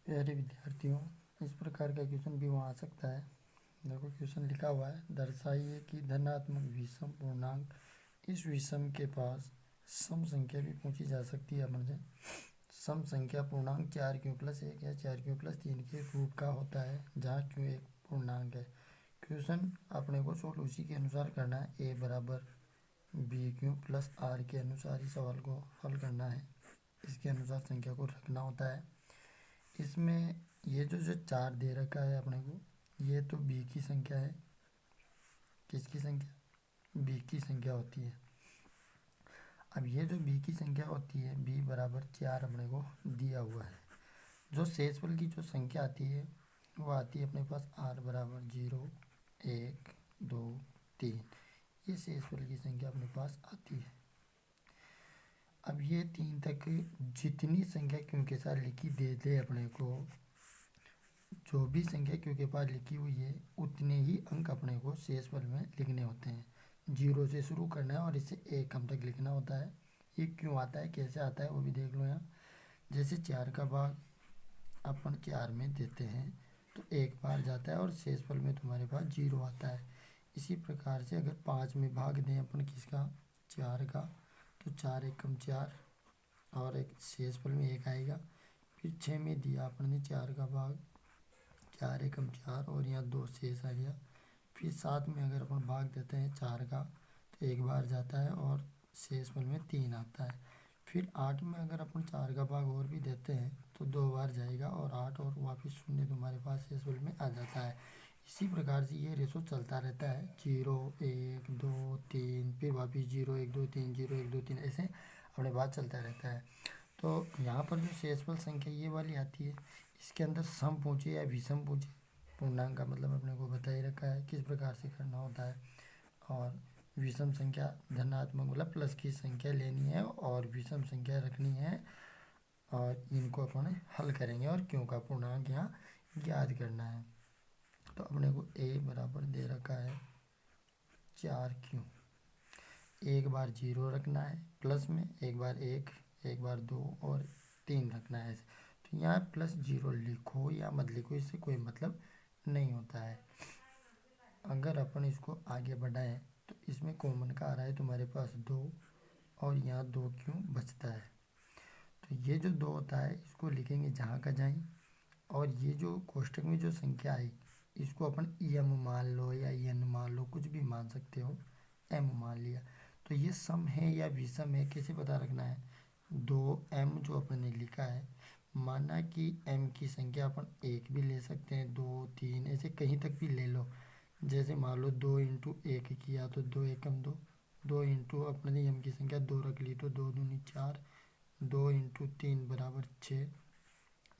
प्यारे विद्यार्थियों, इस प्रकार का क्वेश्चन भी वहाँ आ सकता है। देखो क्वेश्चन लिखा हुआ है, दर्शाइए कि धनात्मक विषम पूर्णांक इस विषम के पास सम संख्या भी पूछी जा सकती है। अपन से सम संख्या पूर्णांक 4q+1 या 4q+3 के रूप का होता है, जहाँ q एक पूर्णांक है। क्वेश्चन अपने को सोल्व उसी के अनुसार करना है, a बराबर bq+r के अनुसार इस सवाल को हल करना है। इसके अनुसार संख्या को रखना होता है। इसमें ये जो 4 दे रखा है अपने को, ये तो b की संख्या है। किसकी संख्या? b की संख्या होती है। अब ये जो b की संख्या होती है, b बराबर 4 अपने को दिया हुआ है। जो शेषफल की जो संख्या आती है वो आती है अपने पास r बराबर 0, 1, 2, 3। ये शेषफल की संख्या अपने पास आती है। अब ये 3 तक जितनी संख्या q के साथ लिखी दे दे अपने को, जो भी संख्या q के पास लिखी हुई है उतने ही अंक अपने को शेषफल में लिखने होते हैं। 0 से शुरू करना है और इसे 1 अंक तक लिखना होता है। ये क्यों आता है, कैसे आता है, वो भी देख लो यहाँ। जैसे 4 का भाग अपन 4 में देते हैं तो 1 बार जाता है और शेषफल में तुम्हारे पास 0 आता है। इसी प्रकार से अगर 5 में भाग दें अपन किसका, 4 का, तो 4 एकम 4 और एक शेषफल में 1 आएगा। फिर 6 में दिया अपन ने 4 का भाग, 4 एकम 4 और यहाँ 2 शेष आ गया। फिर 7 में अगर अपन भाग देते हैं 4 का तो 1 बार जाता है और शेषफल में 3 आता है। फिर 8 में अगर अपन 4 का भाग और भी देते हैं तो 2 बार जाएगा और 8 और वापस 0 तुम्हारे पास शेषफल में आ जाता है। इसी प्रकार से ये रेशो चलता रहता है, 0, 1, 2, 3, फिर वापस 0, 1, 2, 3, 0, 1, 2, 3, ऐसे अपने पास चलता रहता है। तो यहाँ पर जो शेषफल संख्या ये वाली आती है, इसके अंदर सम पूछे या विषम पूछे, पूर्णांक का मतलब अपने को बता ही रखा है किस प्रकार से करना होता है। और विषम संख्या धनात्मक मतलब प्लस की संख्या लेनी है और विषम संख्या रखनी है और इनको अपन हल करेंगे और क्यों का पूर्णांक यहाँ याद करना है। तो अपने को a बराबर दे रखा है 4q, एक बार 0 रखना है प्लस में, एक बार 1, एक बार 2 और 3 रखना है ऐसे। तो यहाँ +0 लिखो या मत लिखो, इससे कोई मतलब नहीं होता है। अगर अपन इसको आगे बढ़ाएं तो इसमें कॉमन का आ रहा है तुम्हारे पास 2 और यहाँ 2 क्यों बचता है। तो ये जो 2 होता है इसको लिखेंगे जहाँ का जाएं, और ये जो कोष्टक में जो संख्या आई इसको अपन m मान लो या n मान लो, कुछ भी मान सकते हो, m मान लिया। तो ये सम है या विषम है कैसे पता रखना है, 2m जो अपन ने लिखा है, माना कि m की संख्या अपन 1 भी ले सकते हैं, 2, 3 ऐसे कहीं तक भी ले लो। जैसे मान लो 2 इंटू 1 किया तो 2 एकम 2, 2 इंटू अपने m की संख्या 2 रख ली तो 2 दूनी 4, 2 इंटू 3 बराबर 6।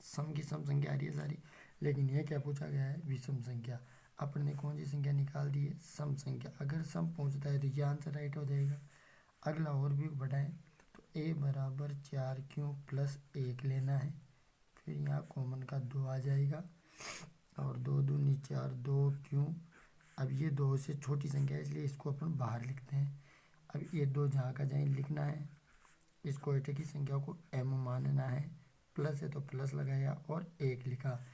सम की सम संख्या आ रही है सारी, लेकिन ये क्या पूछा गया है, विषम संख्या। अपन ने कौन सी संख्या निकाल दी है, सम संख्या। अगर सम पूछता है तो ये आंसर राइट हो जाएगा। अगला और भी बढ़ाएं तो a बराबर 4q+1 लेना है। फिर यहाँ कॉमन का 2 आ जाएगा और 2 दूनी 4, 2q। अब ये 2 से छोटी संख्या है इसलिए इसको अपन बाहर लिखते हैं। अब ये 2 जहाँ का जाए लिखना है, इस कोष्ठक की संख्या को m मानना है, प्लस है तो प्लस लगाया और 1 लिखा,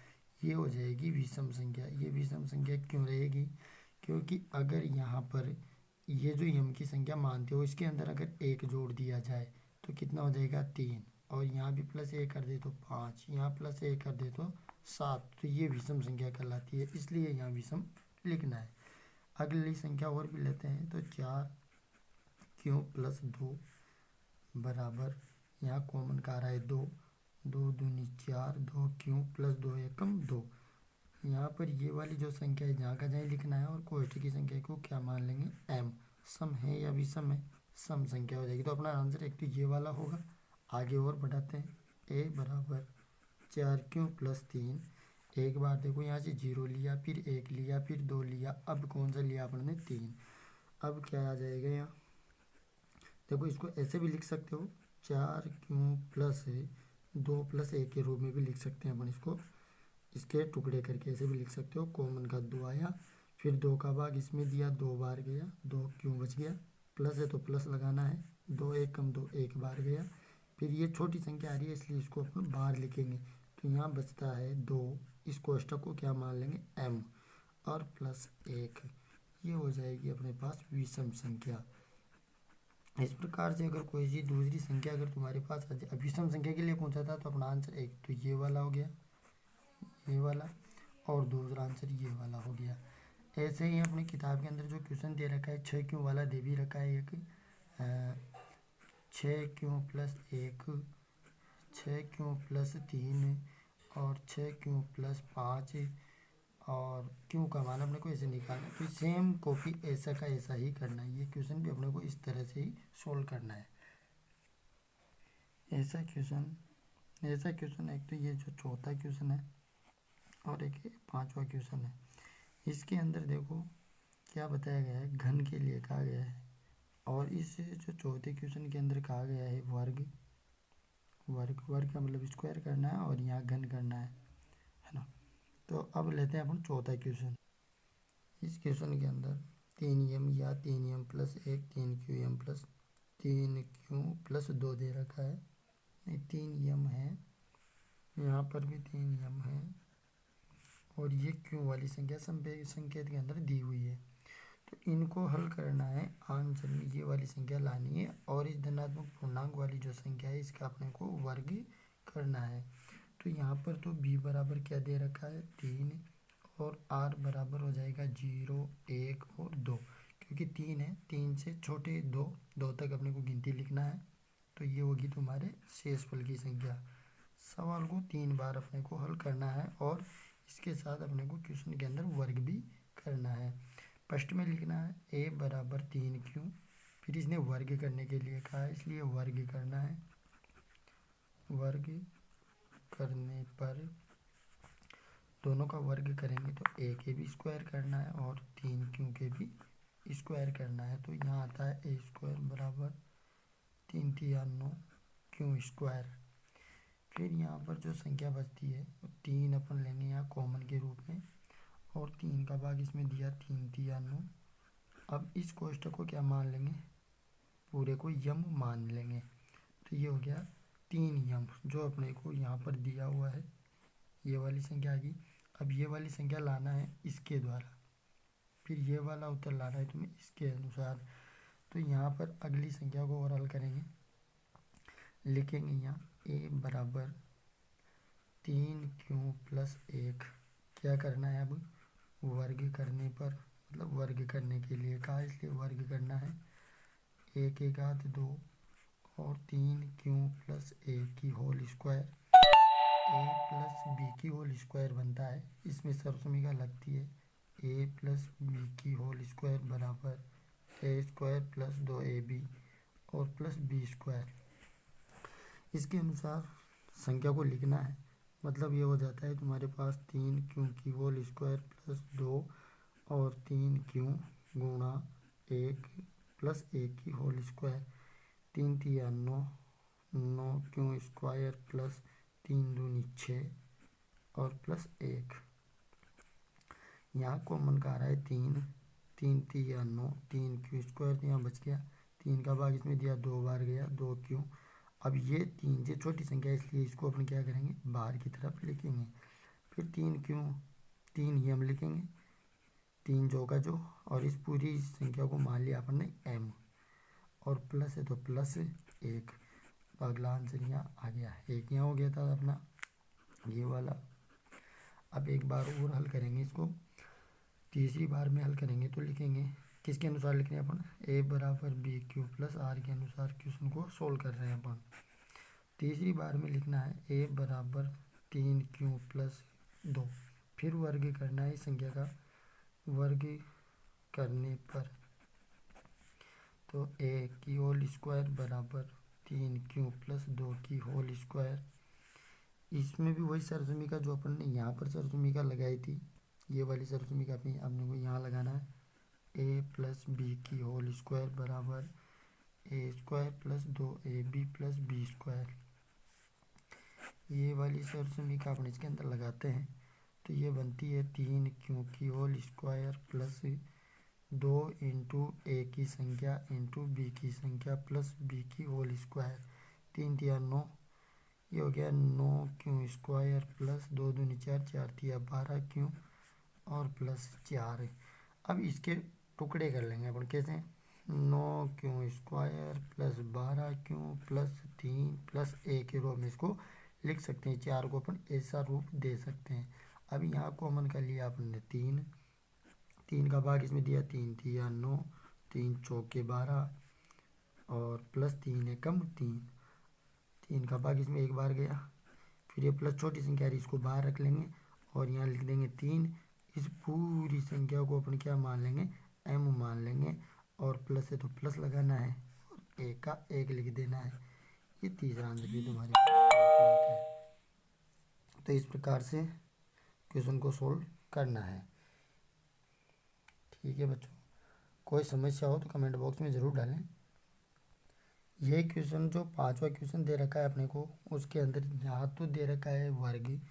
ये हो जाएगी विषम संख्या। ये विषम संख्या क्यों रहेगी, क्योंकि अगर यहाँ पर ये जो m की संख्या मानते हो इसके अंदर अगर 1 जोड़ दिया जाए तो कितना हो जाएगा 3, और यहाँ भी +1 कर दे तो 5, यहाँ +1 कर दे तो 7, तो ये विषम संख्या कहलाती है, इसलिए यहाँ विषम लिखना है। अगली संख्या और भी लेते हैं तो 4q+2 बराबर, यहाँ कॉमन का आ रहा है 2, 2 दूनी 4, 2q+2 एकम 2। यहाँ पर ये वाली जो संख्या है जहाँ का जहाँ लिखना है और कोष्ठक की संख्या को क्या मान लेंगे, m। सम है या विषम है, सम संख्या हो जाएगी। तो अपना आंसर एक तो ये वाला होगा। आगे और बढ़ाते हैं, a बराबर 4q+3, एक बार देखो यहाँ से 0 लिया, फिर 1 लिया, फिर 2 लिया, अब कौन सा लिया अपन ने 3। अब क्या आ जाएगा यहाँ, देखो इसको ऐसे भी लिख सकते हो, 4q+2+1 के रूप में भी लिख सकते हैं अपन इसको, इसके टुकड़े करके ऐसे भी लिख सकते हो। कॉमन का 2 आया, फिर 2 का भाग इसमें दिया, 2 बार गया, 2q बच गया, प्लस है तो प्लस लगाना है, 2 एकम 2 1 बार गया। फिर ये छोटी संख्या आ रही है इसलिए इसको अपन बाहर लिखेंगे, तो यहाँ बचता है 2। इस कोष्ठक को क्या मान लेंगे, m और प्लस 1। ये हो जाएगी अपने पास विषम संख्या। इस प्रकार से अगर कोई सी दूसरी संख्या अगर तुम्हारे पास आ जाए, विषम संख्या के लिए पूछा था तो अपना आंसर एक तो ये वाला हो गया, ये वाला, और दूसरा आंसर ये वाला हो गया। ऐसे ही अपनी किताब के अंदर जो क्वेश्चन दे रखा है 6 क्यों वाला दे भी रखा है एक, 6 क्यों प्लस 1, 6 क्यों प्लस 3 और 6 क्यों प्लस 5 और क्यों का मान अपने को ऐसे निकालना है। तो सेम कॉपी ऐसा का ऐसा ही करना है, ये क्वेश्चन भी अपने को इस तरह से ही सोल्व करना है। ऐसा क्वेश्चन एक तो ये जो चौथा क्वेश्चन है और एक पांचवा क्वेश्चन है। इसके अंदर देखो क्या बताया गया है, घन के लिए कहा गया है, और इस जो चौथे क्वेश्चन के अंदर कहा गया है वर्ग का मतलब स्क्वायर करना है और यहाँ घन करना है ना। तो अब लेते हैं अपन चौथा क्वेश्चन। इस क्वेश्चन के अंदर 3m या 3m plus 1, 3qm plus 3q plus 2 दे रखा है। नहीं, 3m है, यहाँ पर भी 3m है, और ये q वाली संख्या संकेत के अंदर दी हुई है। तो इनको हल करना है, आंसर में ये वाली संख्या लानी है, और इस धनात्मक पूर्णांक वाली जो संख्या है इसका अपने को वर्ग करना है। तो यहाँ पर तो b बराबर क्या दे रखा है, 3, और r बराबर हो जाएगा 0, 1 और 2, क्योंकि 3 है, 3 से छोटे 2 तक अपने को गिनती लिखना है। तो ये होगी तुम्हारे शेषफल की संख्या। सवाल को 3 बार अपने को हल करना है, और इसके साथ अपने को क्वेश्चन के अंदर वर्ग भी करना है। फर्स्ट में लिखना है a बराबर 3q, फिर इसने वर्ग करने के लिए कहा है इसलिए वर्ग करना है। वर्ग करने पर दोनों का वर्ग करेंगे तो a के भी स्क्वायर करना है और 3q के भी स्क्वायर करना है। तो यहाँ आता है a स्क्वायर बराबर 3 3 9 q स्क्वायर। फिर यहाँ पर जो संख्या बचती है 3 अपन लेंगे यहाँ कॉमन के रूप में, और 3 का भाग इसमें दिया 3 3 9। अब इस कोष्ठक को क्या मान लेंगे, पूरे को यम मान लेंगे। तो ये हो गया 3 यम, जो अपने को यहाँ पर दिया हुआ है ये वाली संख्या आ गई। अब ये वाली संख्या लाना है इसके द्वारा, फिर ये वाला उत्तर लाना है तुम्हें इसके अनुसार। तो यहाँ पर अगली संख्या को और हल करेंगे, लिखेंगे यहाँ a बराबर 3q प्लस 1। क्या करना है, अब वर्ग करने पर, मतलब वर्ग करने के लिए कहा इसलिए वर्ग करना है। 1 1 घात 2 और 3q प्लस a की whole square, a plus b की होल स्क्वायर बनता है, इसमें सरसमिका लगती है, a प्लस b की होल स्क्वायर बराबर a स्क्वायर प्लस 2ab और प्लस b स्क्वायर। इसके अनुसार संख्या को लिखना है, मतलब ये हो जाता है तुम्हारे पास 3q की होल स्क्वायर प्लस 2 और 3q गुणा 1 प्लस 1 की whole square, 3 3 9, 9q square plus 3 दूनी 6 और प्लस 1। यहाँ कॉमन का आ रहा है 3 3 3 9, 3q स्क्वायर यहाँ बच गया, 3 का भाग इसमें दिया 2 बार गया 2q। अब ये 3 से छोटी संख्या इसलिए इसको अपन क्या करेंगे, बाहर की तरफ लिखेंगे। फिर 3q 3 यम लिखेंगे, 3 जो का जो, और इस पूरी संख्या को मान लिया अपन ने m, और प्लस है तो प्लस 1। तो अगला आंसर यहाँ आ गया, एक यहाँ हो गया था अपना ये वाला। अब एक बार और हल करेंगे इसको, तीसरी बार में हल करेंगे तो लिखेंगे किसके अनुसार लिख रहे हैं अपन, a बराबर बी क्यू प्लस आर के अनुसार क्वेश्चन को सोल्व कर रहे हैं अपन। तीसरी बार में लिखना है a बराबर 3q प्लस 2, फिर वर्ग करना है इस संख्या का। वर्ग करने पर तो a की होल स्क्वायर बराबर 3q प्लस 2 की होल स्क्वायर। इसमें भी वही सरसमिका जो अपन ने यहाँ पर सरसमिका लगाई थी, ये वाली सरसमिका अपने को यहाँ लगाना है। a प्लस बी की होल स्क्वायर बराबर a square plus 2ab plus B square. ये वाली सरसमिका अपन इसके अंदर लगाते हैं तो ये बनती है 3q की whole square plus 2 into a की संख्या इंटू b की संख्या प्लस b की होल स्क्वायर। 3 3 9, ये हो गया 9 क्यू² प्लस 2 दूनी 4, 4 तिया 12 क्यू और प्लस 4। अब इसके टुकड़े कर लेंगे अपन कैसे, 9 क्यू² प्लस 12 क्यू प्लस 3 प्लस 1 के रूप में इसको लिख सकते हैं। 4 को अपन ऐसा रूप दे सकते हैं। अब यहाँ कॉमन कर लिया अपन ने 3, 3 का भाग इसमें दिया 3 तिया 9, 3 चौके 12 और प्लस 3 एकम 3, 3 का भाग इसमें एक बार गया। फिर ये प्लस छोटी संख्या है इसको बाहर रख लेंगे और यहाँ लिख देंगे 3। इस पूरी संख्या को अपन क्या मान लेंगे, m मान लेंगे और प्लस है तो प्लस लगाना है और एक का एक लिख देना है। ये तीसरा आंसर भी तुम्हारी है। तो इस प्रकार से क्वेश्चन को सोल्व करना है। ठीक है बच्चों, कोई समस्या हो तो कमेंट बॉक्स में ज़रूर डालें। ये क्वेश्चन जो पांचवा क्वेश्चन दे रखा है अपने को, उसके अंदर यहाँ तो दे रखा है वर्ग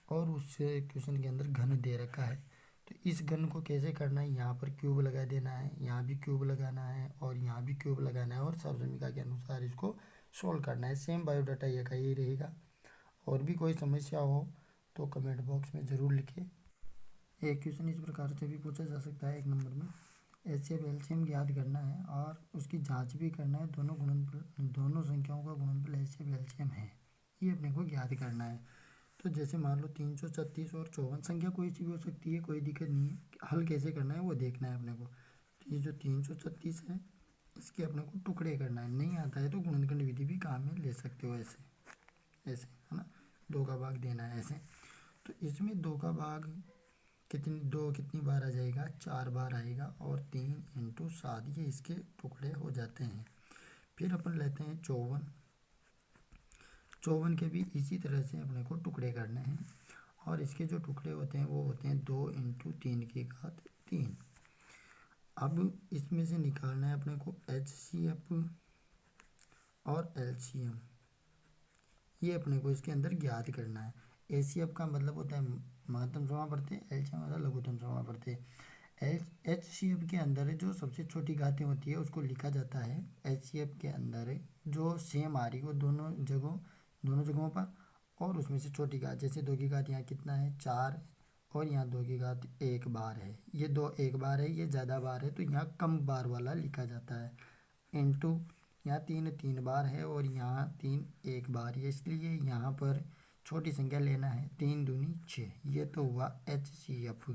और उस क्वेश्चन के अंदर घन दे रखा है। तो इस घन को कैसे करना है, यहाँ पर क्यूब लगा देना है, यहाँ भी क्यूब लगाना है और यहाँ भी क्यूब लगाना है और सर्वसमीकरण के अनुसार इसको सोल्व करना है। सेम बायोडाटा ये का ही रहेगा। और भी कोई समस्या हो तो कमेंट बॉक्स में ज़रूर लिखें। एक क्वेश्चन इस प्रकार से भी पूछा जा सकता है 1 नंबर में, HCF LCM ज्ञात करना है और उसकी जांच भी करना है। दोनों संख्याओं का गुणनफल HCF LCM है, ये अपने को ज्ञात करना है। तो जैसे मान लो 336 और 54, संख्या कोई सी भी हो सकती है, कोई दिक्कत नहीं है। हल कैसे करना है वो देखना है अपने को। तो ये जो 336 है इसके अपने को टुकड़े करना है। नहीं आता है तो गुणनखंड विधि भी काम में ले सकते हो, ऐसे ऐसे है ना, 2 का भाग देना है ऐसे। तो इसमें 2 का भाग कितनी बार आ जाएगा, 4 बार आएगा और 3 × 7 ये इसके टुकड़े हो जाते हैं। फिर अपन लेते हैं 54 के भी इसी तरह से अपने को टुकड़े करने हैं और इसके जो टुकड़े होते हैं वो होते हैं 2 × 3 अब इसमें से निकालना है अपने को HCF और LCM, ये अपने को इसके अंदर ज्ञात करना है। HCF का मतलब होता है महत्तम समापवर्ती, LCM मतलब लघुत्तम समापवर्ती। HCF के अंदर जो सबसे छोटी घातें होती है उसको लिखा जाता है HCF के अंदर जो सेम आ रही हो दोनों जगहों पर, और उसमें से छोटी घात, जैसे 2 की घात यहाँ कितना है 4 और यहाँ 2 की घात 1 बार है, ये 2 1 बार है, ये ज़्यादा बार है तो यहाँ कम बार वाला लिखा जाता है। इनटू यहाँ 3 बार है और यहाँ 3 1 बार है, इसलिए यहाँ पर छोटी संख्या लेना है। 3 दूनी 6, ये तो हुआ HCF।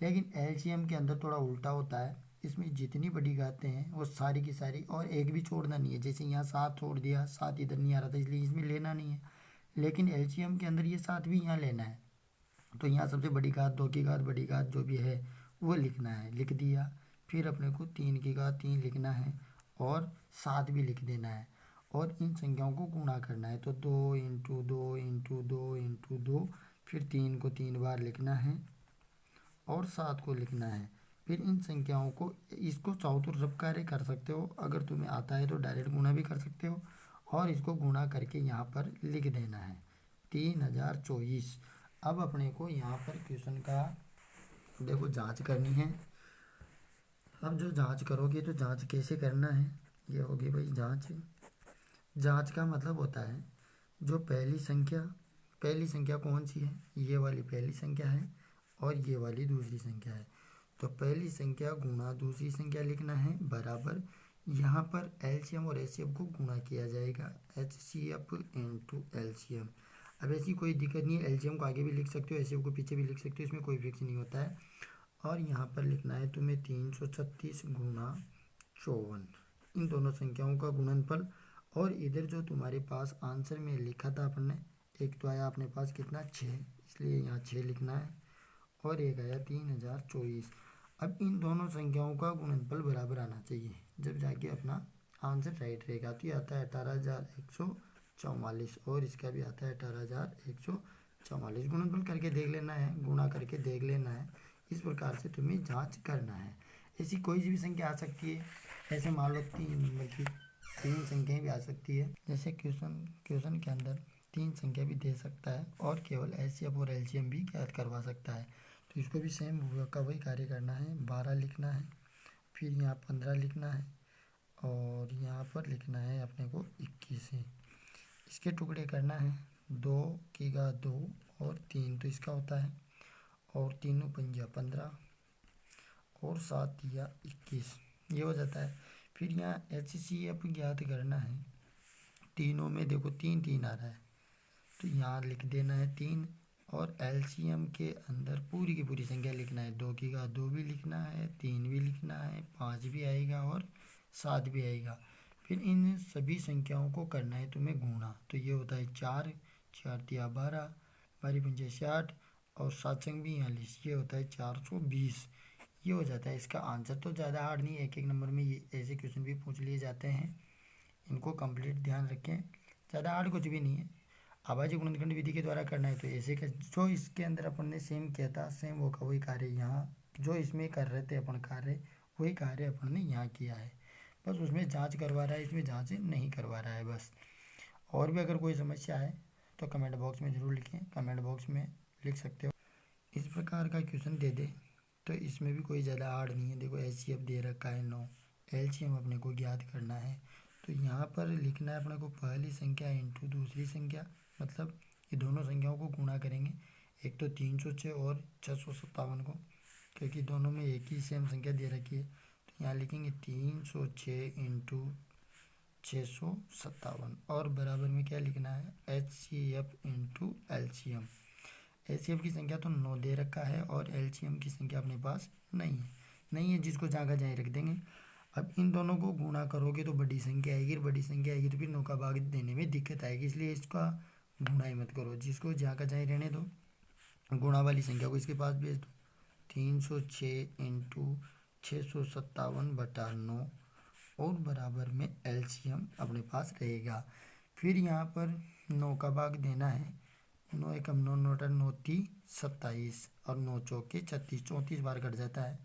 लेकिन LCM के अंदर थोड़ा उल्टा होता है, इसमें जितनी बड़ी घातें हैं वो सारी की सारी, और एक भी छोड़ना नहीं है। जैसे यहाँ 7 छोड़ दिया, 7 इधर नहीं आ रहा था इसलिए इसमें लेना नहीं है। लेकिन LCM के अंदर ये 7 भी यहाँ लेना है, तो यहाँ सबसे बड़ी घात, 2 की घात, बड़ी घात जो भी है वो लिखना है, लिख दिया। फिर अपने को 3 की घात 3 लिखना है और 7 भी लिख देना है और इन संख्याओं को गुणा करना है। तो 2 × 2 × 2 × 2, फिर 3 को 3 बार लिखना है और 7 को लिखना है। फिर इन संख्याओं को, इसको चाहो तो रब कार्य कर सकते हो, अगर तुम्हें आता है तो डायरेक्ट गुणा भी कर सकते हो और इसको गुणा करके यहाँ पर लिख देना है 3024। अब अपने को यहाँ पर क्वेश्चन का देखो जांच करनी है। अब जो जांच करोगे तो जांच कैसे करना है, ये होगी भाई जांच का मतलब होता है जो पहली संख्या कौन सी है, ये वाली पहली संख्या है और ये वाली दूसरी संख्या है। तो पहली संख्या गुणा दूसरी संख्या लिखना है बराबर, यहाँ पर LCM और HCF को गुणा किया जाएगा, HCF × LCM। अब ऐसी कोई दिक्कत नहीं है, LCM को आगे भी लिख सकते हो, HCF को पीछे भी लिख सकते हो, इसमें कोई फिक्स नहीं होता है। और यहाँ पर लिखना है तुम्हें 336 × 54, इन दोनों संख्याओं का गुणनफल। और इधर जो तुम्हारे पास आंसर में लिखा था अपन ने, एक तो आया अपने पास कितना 6, इसलिए यहाँ 6 लिखना है और एक आया 3024। अब इन दोनों संख्याओं का गुणनफल बराबर आना चाहिए, जब जाके अपना आंसर राइट रहेगा। तो ये आता है 18144 और इसका भी आता है 18144। गुणनफल करके देख लेना है, गुणा करके देख लेना है। इस प्रकार से तुम्हें जांच करना है। ऐसी कोई सी भी संख्या आ सकती है, ऐसे मान लो 3 नंबर की 3 संख्याएँ भी आ सकती है। जैसे क्वेश्चन के अंदर 3 संख्या भी दे सकता है और केवल HCF और LCM भी ज्ञात करवा सकता है। तो इसको भी सेम का वही कार्य करना है, 12 लिखना है, फिर यहाँ 15 लिखना है और यहाँ पर लिखना है अपने को 21 है। इसके टुकड़े करना है, 2 की घात 2 और 3 तो इसका होता है, और 3 पंजा 15 और 7 या 21, ये हो जाता है। फिर यहाँ HCF ज्ञात करना है। तीनों में देखो 3 3 आ रहा है, तो यहाँ लिख देना है 3, और LCM के अंदर पूरी की पूरी संख्या लिखना है। 2 की घात 2 भी लिखना है, 3 भी लिखना है, 5 भी आएगा और 7 भी आएगा। फिर इन सभी संख्याओं को करना है तुम्हें गुणा, तो ये होता है 4 4 तिया 12 12 पंजे 60 और 7 संग भी 42, ये होता है 420। ये हो जाता है इसका आंसर। तो ज़्यादा हार्ड नहीं है, एक एक नंबर में ये ऐसे क्वेश्चन भी पूछ लिए जाते हैं, इनको कंप्लीट ध्यान रखें, ज़्यादा हार्ड कुछ भी नहीं है। आभाज्य गुणनखंड विधि के द्वारा करना है, तो ऐसे का जो इसके अंदर अपन ने सेम किया था, सेम वो का वही कार्य यहाँ जो इसमें कर रहे थे अपन कार्य, वही कार्य अपन ने यहाँ किया है। बस उसमें जांच करवा रहा है, इसमें जांच नहीं करवा रहा है बस। और भी अगर कोई समस्या है तो कमेंट बॉक्स में ज़रूर लिखें, कमेंट बॉक्स में लिख सकते हो। इस प्रकार का क्वेश्चन दे दे तो इसमें भी कोई ज़्यादा हार्ड नहीं है। देखो HCF दे रखा है 9, LCM अपने को ज्ञात करना है, तो यहाँ पर लिखना है अपने को पहली संख्या इंटू दूसरी संख्या, मतलब ये दोनों संख्याओं को गुणा करेंगे, एक तो 306 और 657 को, क्योंकि दोनों में एक ही सेम संख्या दे रखी है, तो यहाँ लिखेंगे 306 इंटू 657 और बराबर में क्या लिखना है HCF इंटू LCM। HCF की संख्या तो 9 दे रखा है और LCM की संख्या अपने पास नहीं है, जिसको जहाँ का जहाँ रख देंगे। अब इन दोनों को गुणा करोगे तो बड़ी संख्या आएगी, बड़ी संख्या आएगी तो फिर 9 का भाग देने में दिक्कत आएगी, इसलिए इसका गुणा ही मत करो, जिसको जहाँ का जहाँ रहने दो, गुणा वाली संख्या को इसके पास भेज दो। 306 इंटू 657/9 और बराबर में LCM अपने पास रहेगा। फिर यहाँ पर 9 का भाग देना है, 9 एकम 9 9 9 3 27 और 9 चौके 36, 34 बार कट जाता है।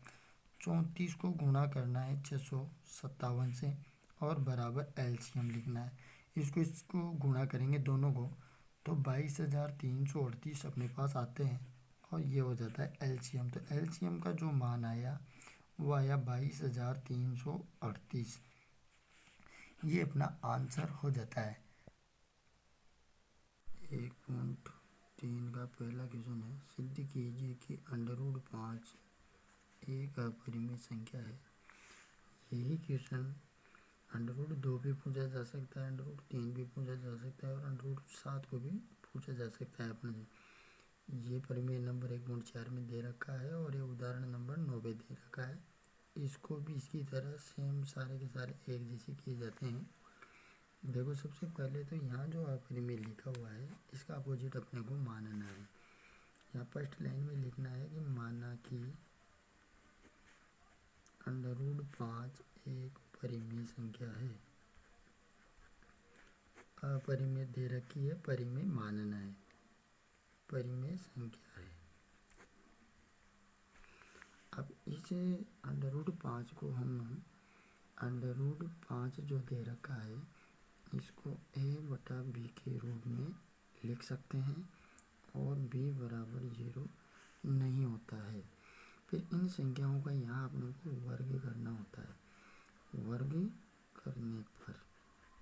34 को गुणा करना है 657 से और बराबर LCM लिखना है। इसको गुणा करेंगे दोनों को तो 22,338 अपने पास आते हैं और ये हो जाता है LCM। तो LCM का जो मान आया वो आया 22,338, ये अपना आंसर हो जाता है। 1.3 का पहला क्वेश्चन है, सिद्ध कीजिए कि √5 एक अपरिमेय संख्या है। यही क्वेश्चन √2 भी पूछा जा सकता है, √3 भी पूछा जा सकता है और √7 को भी पूछा जा सकता है अपने से। ये परिमेय नंबर 1.4 में दे रखा है और ये उदाहरण नंबर 90 दे रखा है। इसको भी इसकी तरह सेम सारे के सारे एक जैसे किए जाते हैं। देखो सबसे पहले तो यहाँ जो अपरिमेय लिखा हुआ है इसका अपोजिट अपने को मानना है। यहाँ फर्स्ट लाइन में लिखना है कि माना कि √5 एक परिमेय संख्या है। अपरिमेय दे रखी है, परिमेय मानना है, परिमेय संख्या है। अब इस √5 को हम √5 जो दे रखा है इसको a/b के रूप में लिख सकते हैं और b = 0 नहीं होता है। फिर इन संख्याओं का यहाँ अपने को वर्ग करना होता है। वर्ग करने पर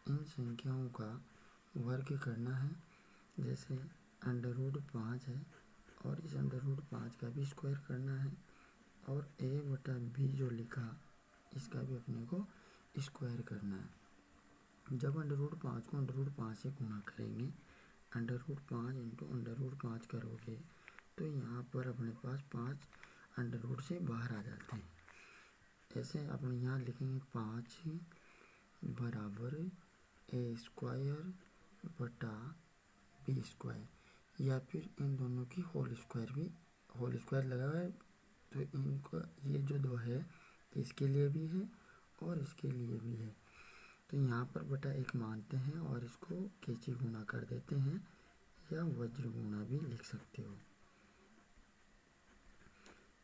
इन संख्याओं का वर्ग करना है, जैसे √5 है और इस √5 का भी स्क्वायर करना है और a/b जो लिखा इसका भी अपने को स्क्वायर करना है। जब √5 को √5 से गुणा करेंगे, √5 इंटू √5 करोगे तो यहाँ पर अपने पास 5 अंडर से बाहर आ जाते हैं। ऐसे अपन यहाँ लिखेंगे 5 बराबर a² बटा b², या फिर इन दोनों की होल स्क्वायर लगा हुआ है, तो इनको ये जो दो है इसके लिए भी है और इसके लिए भी है, तो यहाँ पर बटा 1 मानते हैं और इसको कैंची गुणा कर देते हैं या वज्र गुणा भी लिख सकते हो।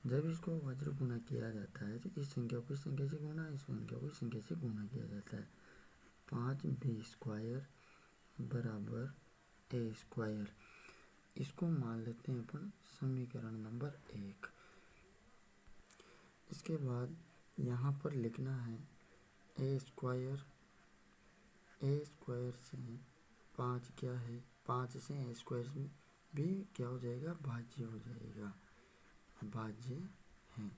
जब इसको वज्र गुणा किया जाता है तो इस संख्या को इस संख्या से गुणा, इस संख्या को इस संख्या से गुणा किया जाता है। 5b² बराबर a², इसको मान लेते हैं अपन समीकरण नंबर 1। इसके बाद यहाँ पर लिखना है a² से 5 क्या है 5 से ए स्क्वायर भी क्या हो जाएगा, भाज्य हो जाएगा, भाज्य है।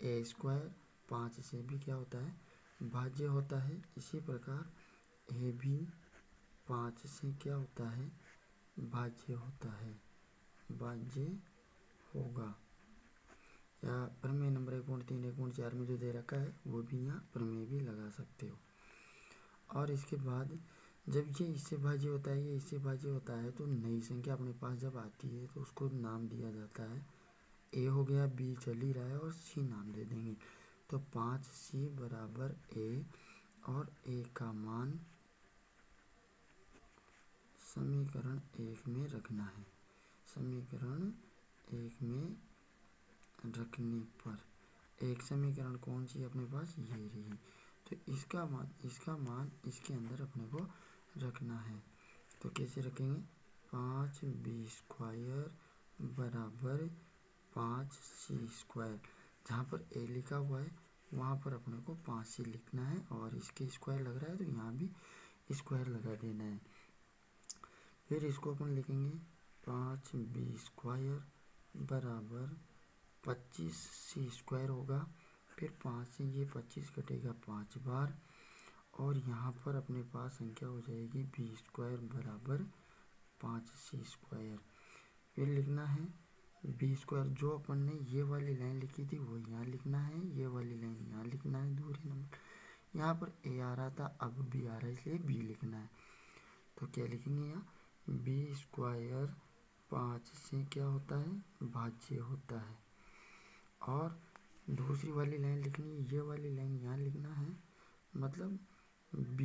ए स्क्वायर 5 से भी क्या होता है, भाज्य होता है। इसी प्रकार ए भी 5 से क्या होता है, भाज्य होता है, भाज्य होगा। या प्रमेय नंबर 1.3 1.4 में जो दे रखा है वो भी यहाँ प्रमेय भी लगा सकते हो। और इसके बाद जब ये इससे भाज्य होता है, ये इससे भाज्य होता है, तो नई संख्या अपने पास जब आती है तो उसको नाम दिया जाता है। ए हो गया, बी चल ही रहा है और सी नाम दे देंगे। तो 5C बराबर ए, और ए का मान समीकरण 1 में रखना है। समीकरण 1 में रखने पर एक समीकरण कौन सी अपने पास, ये रही। तो इसका मान इसके अंदर अपने को रखना है। तो कैसे रखेंगे, 5B स्क्वायर बराबर 5C स्क्वायर। जहाँ पर ए लिखा हुआ है वहाँ पर अपने को 5C लिखना है, और इसके स्क्वायर लग रहा है तो यहाँ भी स्क्वायर लगा देना है। फिर इसको अपन लिखेंगे 5B स्क्वायर बराबर 25C स्क्वायर होगा। फिर 5 से ये 25 कटेगा 5 बार, और यहाँ पर अपने पास संख्या हो जाएगी B स्क्वायर बराबर 5C स्क्वायर। फिर लिखना है B स्क्वायर, जो अपन ने ये वाली लाइन लिखी थी वो यहाँ लिखना है, ये वाली लाइन यहाँ लिखना है। दूसरे नंबर यहाँ पर A आ रहा था, अब B आ रहा है, इसलिए B लिखना है। तो क्या लिखेंगे यहाँ, B स्क्वायर 5 से क्या होता है, भाज्य होता है। और दूसरी वाली लाइन लिखनी है, ये वाली लाइन यहाँ लिखना है, मतलब B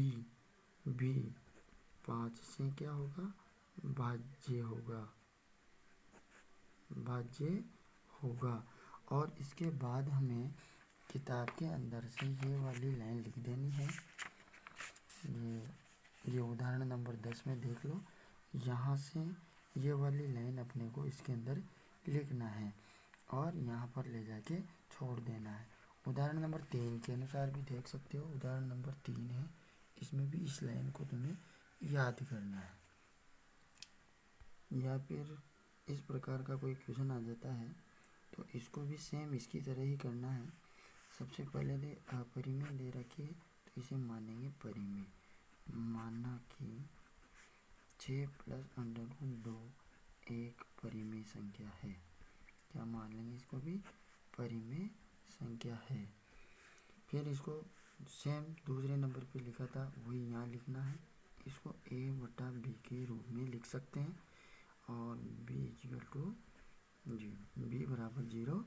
5 से क्या होगा, भाज्य होगा, भाज्य होगा। और इसके बाद हमें किताब के अंदर से ये वाली लाइन लिख देनी है। ये उदाहरण नंबर 10 में देख लो, यहाँ से ये वाली लाइन अपने को इसके अंदर लिखना है और यहाँ पर ले जाके छोड़ देना है। उदाहरण नंबर 3 के अनुसार भी देख सकते हो, उदाहरण नंबर 3 है, इसमें भी इस लाइन को तुम्हें याद करना है। या फिर इस प्रकार का कोई क्वेश्चन आ जाता है तो इसको भी सेम इसकी तरह ही करना है। सबसे पहले अपरिमेय दे रखी है तो इसे मानेंगे परिमेय। माना कि 6 + √2 एक परिमेय संख्या है। क्या मान लेंगे, इसको भी परिमेय संख्या है। फिर इसको सेम दूसरे नंबर पे लिखा था वही यहाँ लिखना है। इसको a/b के रूप में लिख सकते हैं, और b = 0, b बराबर 0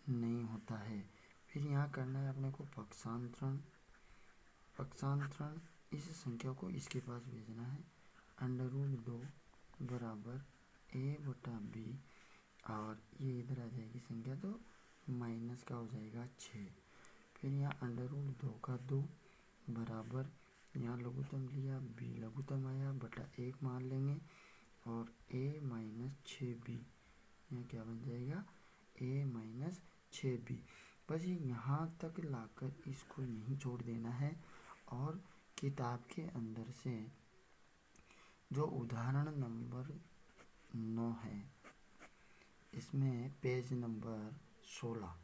नहीं होता है। फिर यहाँ करना है अपने को पक्षांतरण। पक्षांतरण इस संख्या को इसके पास भेजना है। √2 बराबर a/b, और ये इधर आ जाएगी संख्या तो माइनस का हो जाएगा 6। फिर यहाँ √2 का 2 बराबर, यहाँ लघुत्तम लिया, b लघुत्तम आया, बटा 1 मान लेंगे, और a - 6b, यहाँ क्या बन जाएगा, a - 6b। बस ये यहाँ तक लाकर इसको यहीं छोड़ देना है। और किताब के अंदर से जो उदाहरण नंबर 9 है, इसमें पेज नंबर 16,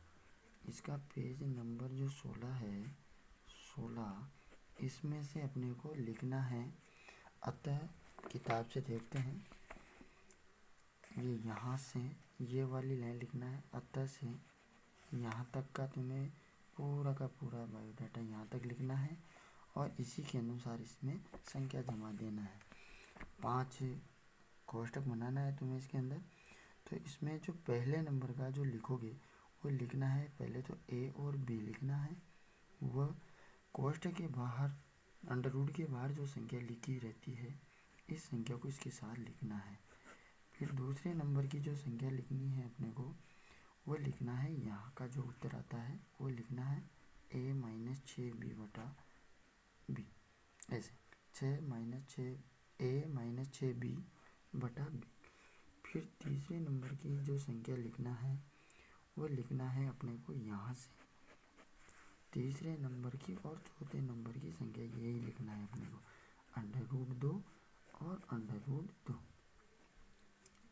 इसका पेज नंबर जो 16 है, 16 इसमें से अपने को लिखना है। अतः किताब से देखते हैं, ये यहाँ से ये वाली लाइन लिखना है। अतः से यहाँ तक का तुम्हें पूरा का पूरा बायोडाटा यहाँ तक लिखना है, और इसी के अनुसार इसमें संख्या जमा देना है। 5 कोष्ठक बनाना है तुम्हें इसके अंदर। तो इसमें जो पहले नंबर का जो लिखोगे वो लिखना है, पहले तो a और b लिखना है। वह कोष्ठक के बाहर √ के बाहर जो संख्या लिखी रहती है, इस संख्या को इसके साथ लिखना है। फिर दूसरे नंबर की जो संख्या लिखनी है अपने को, वो लिखना है, यहाँ का जो उत्तर आता है वो लिखना है a - 6b बटा b। ऐसे a - 6b बटा b। फिर तीसरे नंबर की जो संख्या लिखना है वो लिखना है अपने को यहाँ से तीसरे नंबर की और चौथे नंबर की संख्या यही लिखना है अपने को, √2 और √2।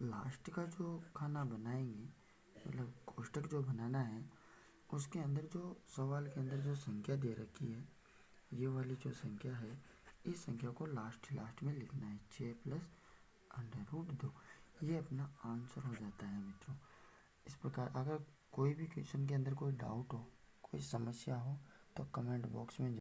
लास्ट का जो खाना बनाएंगे, मतलब कोष्टक जो बनाना है, उसके अंदर जो सवाल के अंदर जो संख्या दे रखी है, ये वाली जो संख्या है, इस संख्या को लास्ट में लिखना है, 6+√2। ये अपना आंसर हो जाता है मित्रों। इस प्रकार अगर कोई भी क्वेश्चन के अंदर कोई डाउट हो, कोई समस्या हो, तो कमेंट बॉक्स में